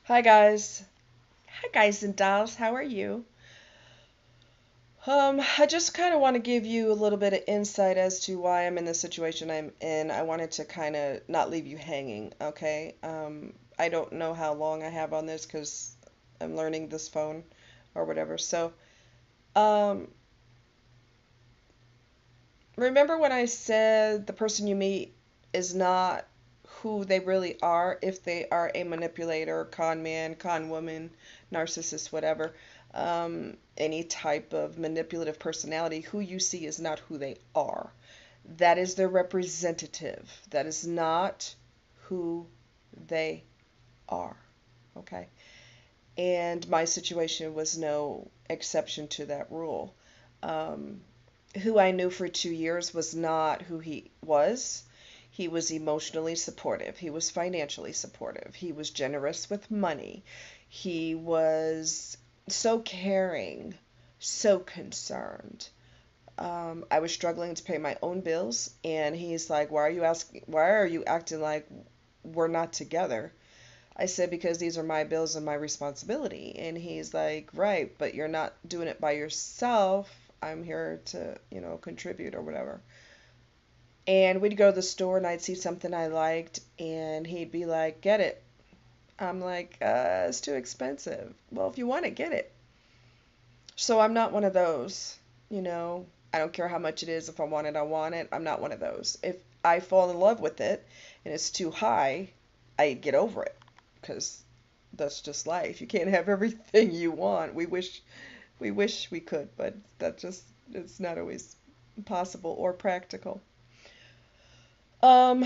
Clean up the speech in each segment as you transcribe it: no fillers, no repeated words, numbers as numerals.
Hi guys. Hi guys and dolls. How are you? I just kind of want to give you a little bit of insight as to why I'm in the situation I'm in. I wanted to kind of not leave you hanging, okay? I don't know how long I have on this because I'm learning this phone or whatever. So, um, remember when I said the person you meet is not who they really are if they are a manipulator, con man, con woman, narcissist, whatever, any type of manipulative personality, who you see is not who they are. That is their representative. That is not who they are. Okay? And my situation was no exception to that rule. Um, who I knew for 2 years was not who he was. He was emotionally supportive. He was financially supportive. He was generous with money. He was so caring, so concerned. I was struggling to pay my own bills, and he's like, "Why are you asking? Why are you acting like we're not together?" I said, "Because these are my bills and my responsibility." And he's like, "Right, but you're not doing it by yourself. I'm here to, contribute or whatever." And we'd go to the store and I'd see something I liked and he'd be like, "Get it." I'm like, it's too expensive." "Well, if you want it, get it." So I'm not one of those, you know. I don't care how much it is. If I want it, I want it. I'm not one of those. If I fall in love with it and it's too high, I get over it because that's just life. You can't have everything you want. We wish we could, but that just it's not always possible or practical. Um,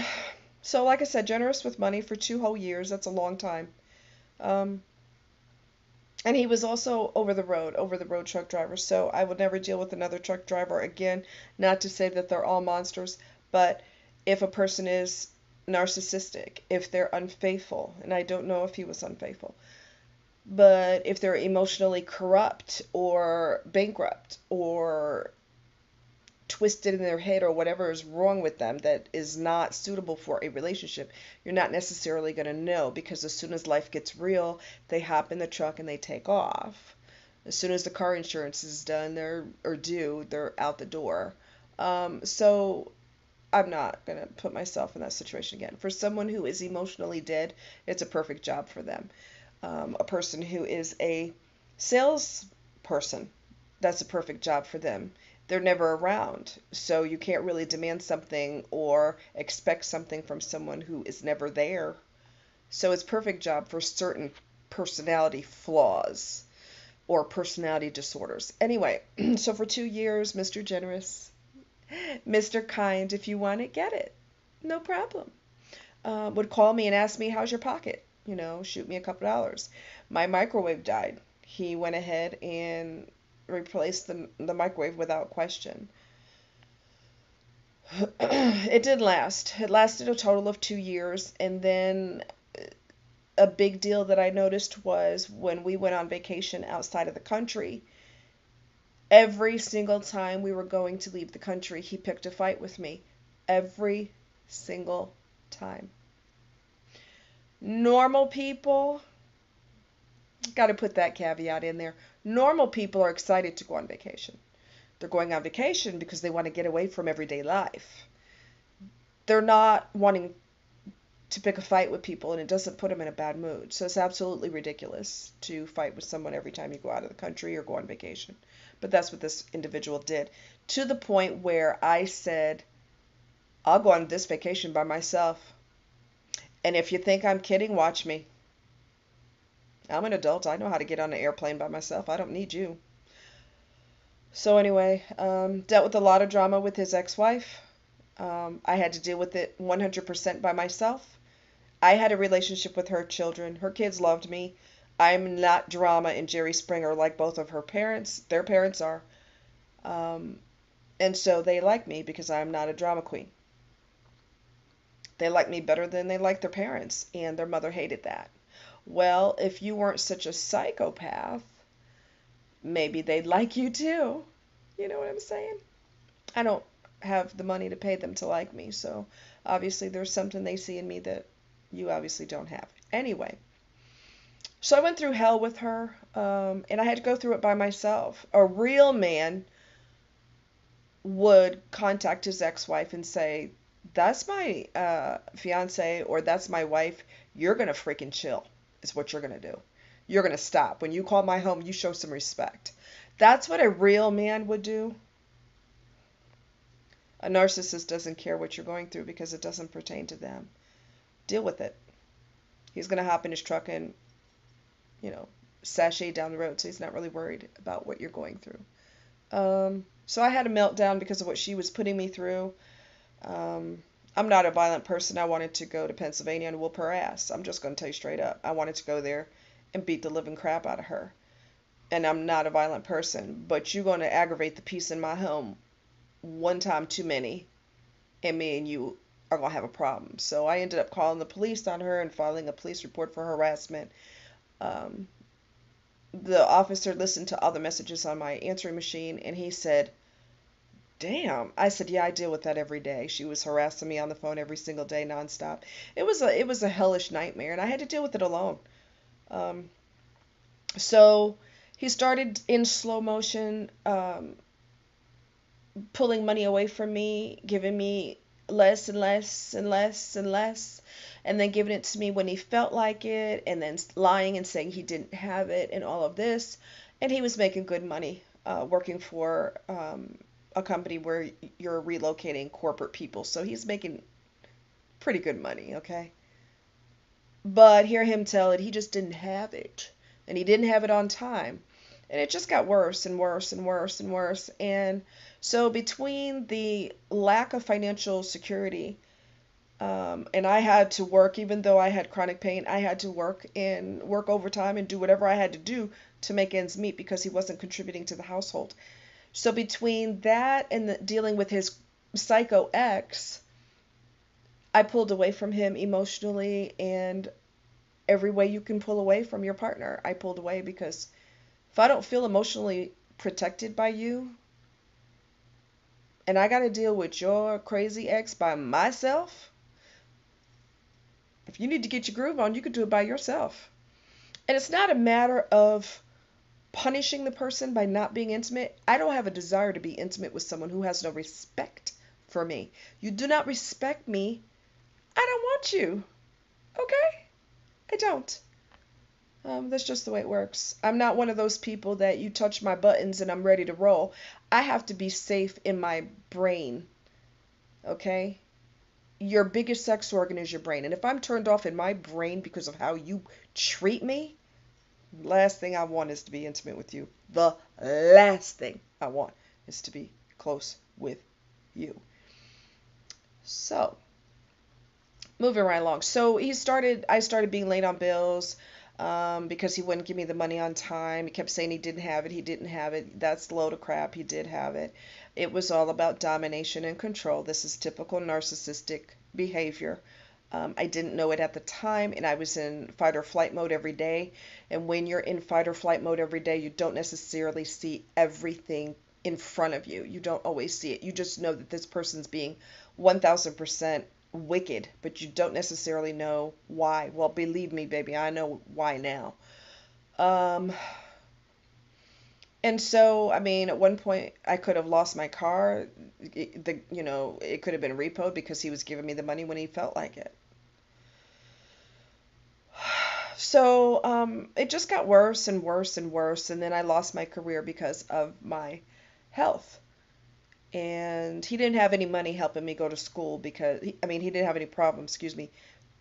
so like I said, generous with money for 2 whole years. That's a long time. Um, and he was also over the road truck driver. So I would never deal with another truck driver again. Not to say that they're all monsters, but if a person is narcissistic, if they're unfaithful, and I don't know if he was unfaithful, but if they're emotionally corrupt or bankrupt or twisted in their head or whatever is wrong with them that is not suitable for a relationship, you're not necessarily going to know because as soon as life gets real, they hop in the truck and they take off. As soon as the car insurance is done, or due, they're out the door. So I'm not going to put myself in that situation again. For someone who is emotionally dead, it's a perfect job for them. A person who is a salesperson, that's a perfect job for them. They're never around, so you can't really demand something or expect something from someone who is never there. So it's perfect job for certain personality flaws or personality disorders. Anyway, so for 2 years, Mr. Generous, Mr. Kind, if you want it, get it. No problem. Would call me and ask me, "How's your pocket?" Shoot me a couple dollars. My microwave died. He went ahead and replaced the microwave without question. It did last. It lasted a total of 2 years. And then a big deal that I noticed was when we went on vacation outside of the country, every single time we were going to leave the country, he picked a fight with me. Every single time. Normal people, got to put that caveat in there. Normal people are excited to go on vacation. They're going on vacation because they want to get away from everyday life. They're not wanting to pick a fight with people, and it doesn't put them in a bad mood. So it's absolutely ridiculous to fight with someone every time you go out of the country or go on vacation. But that's what this individual did, to the point where I said, "I'll go on this vacation by myself. And if you think I'm kidding, watch me. I'm an adult. I know how to get on an airplane by myself. I don't need you." So anyway, dealt with a lot of drama with his ex-wife. I had to deal with it 100% by myself. I had a relationship with her children. Her kids loved me. I'm not drama and Jerry Springer like both of her parents. Their parents are. Um, and so they like me because I'm not a drama queen. They like me better than they like their parents, and their mother hated that. Well, if you weren't such a psychopath, maybe they'd like you too. You know what I'm saying? I don't have the money to pay them to like me, so obviously there's something they see in me that you obviously don't have. Anyway, So I went through hell with her, and I had to go through it by myself. A real man would contact his ex-wife and say, "That's my fiance, or that's my wife. You're gonna freaking chill. Is what you're gonna do. You're gonna stop. When you call my home, you show some respect." That's what a real man would do. A narcissist doesn't care what you're going through because it doesn't pertain to them. Deal with it. He's gonna hop in his truck and, you know, sashay down the road, so he's not really worried about what you're going through. So I had a meltdown because of what she was putting me through. I'm not a violent person. I wanted to go to Pennsylvania and whoop her ass. I'm just going to tell you straight up. I wanted to go there and beat the living crap out of her. And I'm not a violent person, but you're going to aggravate the peace in my home one time too many, and me and you are going to have a problem. So I ended up calling the police on her and filing a police report for harassment. Um, the officer listened to all the messages on my answering machine, and he said, "Damn." I said, "Yeah, I deal with that every day." She was harassing me on the phone every single day, nonstop. It was a hellish nightmare, and I had to deal with it alone. Um, so he started in slow motion, pulling money away from me, giving me less and less and less and less, and then giving it to me when he felt like it, and then lying and saying he didn't have it, and all of this. And he was making good money, working for a company where you're relocating corporate people. So he's making pretty good money, okay? But hear him tell it, he just didn't have it. And he didn't have it on time. And it just got worse and worse and worse and worse. And so between the lack of financial security, and I had to work, even though I had chronic pain, I had to work overtime and do whatever I had to do to make ends meet because he wasn't contributing to the household. So between that and dealing with his psycho ex, I pulled away from him emotionally, and every way you can pull away from your partner, I pulled away, because if I don't feel emotionally protected by you, and I got to deal with your crazy ex by myself, if you need to get your groove on, you can do it by yourself. And it's not a matter of punishing the person by not being intimate. I don't have a desire to be intimate with someone who has no respect for me. You do not respect me, I don't want you. Okay? I don't. That's just the way it works. I'm not one of those people that you touch my buttons and I'm ready to roll. I have to be safe in my brain. Okay? Your biggest sex organ is your brain. And if I'm turned off in my brain because of how you treat me, last thing I want is to be intimate with you. The last thing I want is to be close with you. So, moving right along. So I started being late on bills, because he wouldn't give me the money on time. He kept saying he didn't have it. He didn't have it. That's a load of crap. He did have it. It was all about domination and control. This is typical narcissistic behavior. I didn't know it at the time, and I was in fight or flight mode every day. And when you're in fight or flight mode every day, you don't necessarily see everything in front of you. You don't always see it. You just know that this person's being 1000% wicked, but you don't necessarily know why. Well, believe me, baby, I know why now. Um, and so, I mean, at one point, I could have lost my car. It could have been repoed because he was giving me the money when he felt like it. So, it just got worse and worse and worse, and then I lost my career because of my health. And he didn't have any money helping me go to school because, he didn't have any problem, excuse me,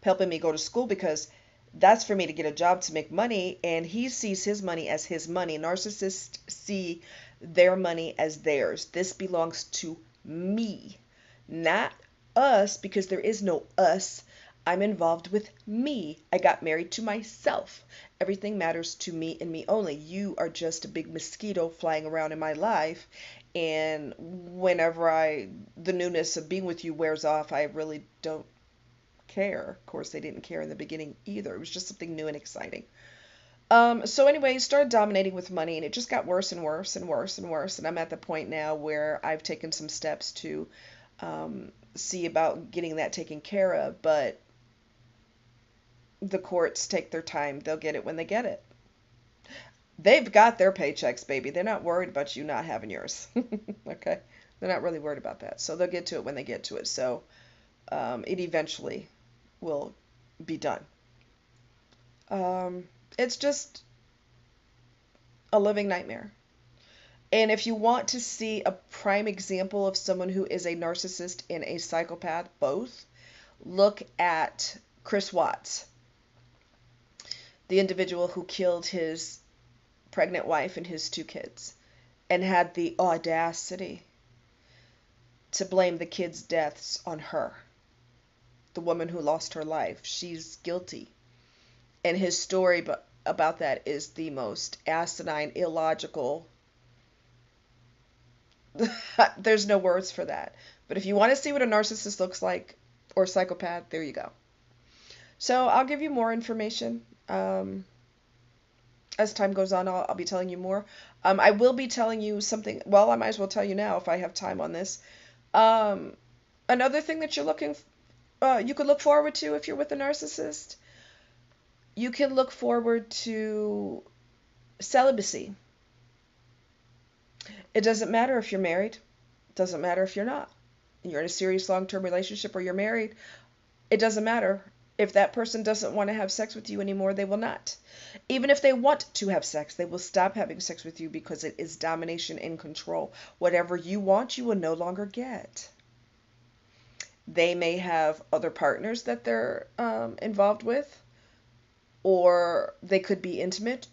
helping me go to school, because that's for me to get a job to make money, and he sees his money as his money. Narcissists see their money as theirs. This belongs to me, not us, because there is no us. I'm involved with me. I got married to myself. Everything matters to me and me only. You are just a big mosquito flying around in my life, and whenever the newness of being with you wears off, I really don't care. Of course, they didn't care in the beginning either. It was just something new and exciting. So anyway, he started dominating with money, and it just got worse and worse and worse and worse. And I'm at the point now where I've taken some steps to see about getting that taken care of. But The courts take their time. They'll get it when they get it. They've got their paychecks, baby. They're not worried about you not having yours. Okay? They're not really worried about that. So they'll get to it when they get to it. So it eventually will be done. It's just a living nightmare. And if you want to see a prime example of someone who is a narcissist and a psychopath, both, look at Chris Watts, the individual who killed his pregnant wife and his two kids, and had the audacity to blame the kids' deaths on her, the woman who lost her life. She's guilty. And his story about that is the most asinine, illogical. There's no words for that. But if you want to see what a narcissist looks like, or psychopath, there you go. So I'll give you more information. As time goes on, I'll be telling you more. I will be telling you something. Well, I might as well tell you now if I have time on this. Another thing that you could look forward to if you're with a narcissist, you can look forward to celibacy. It doesn't matter if you're married. It doesn't matter if you're not. You're in a serious long-term relationship or you're married. It doesn't matter. If that person doesn't want to have sex with you anymore, they will not. Even if they want to have sex, they will stop having sex with you because it is domination and control. Whatever you want, you will no longer get. They may have other partners that they're involved with, or they could be impotent.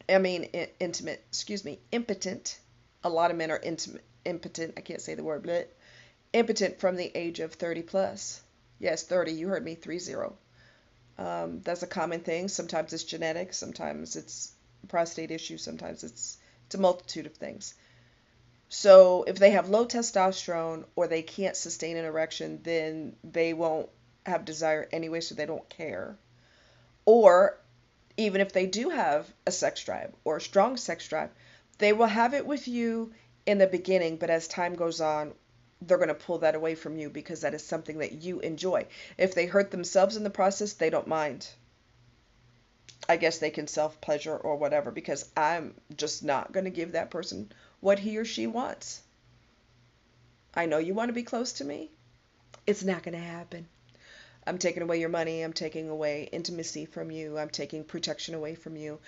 A lot of men are impotent. I can't say the word, but impotent from the age of 30 plus. Yes, 30. You heard me, 30. That's a common thing. Sometimes it's genetic. Sometimes it's a prostate issue. Sometimes it's a multitude of things. So if they have low testosterone or they can't sustain an erection, then they won't have desire anyway, so they don't care. Or even if they do have a sex drive or a strong sex drive, they will have it with you in the beginning, but as time goes on, they're going to pull that away from you because that is something that you enjoy. If they hurt themselves in the process, they don't mind. I guess they can self-pleasure or whatever, because I'm just not going to give that person what he or she wants. I know you want to be close to me. It's not going to happen. I'm taking away your money. I'm taking away intimacy from you. I'm taking protection away from you.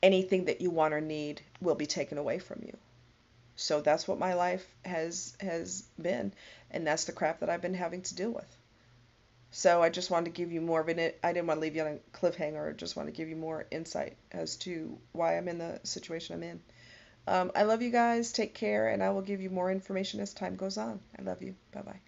Anything that you want or need will be taken away from you. So that's what my life has been, and that's the crap that I've been having to deal with. So I just wanted to give you more of it. I didn't want to leave you on a cliffhanger. I just want to give you more insight as to why I'm in the situation I'm in. I love you guys. Take care, and I will give you more information as time goes on. I love you. Bye-bye.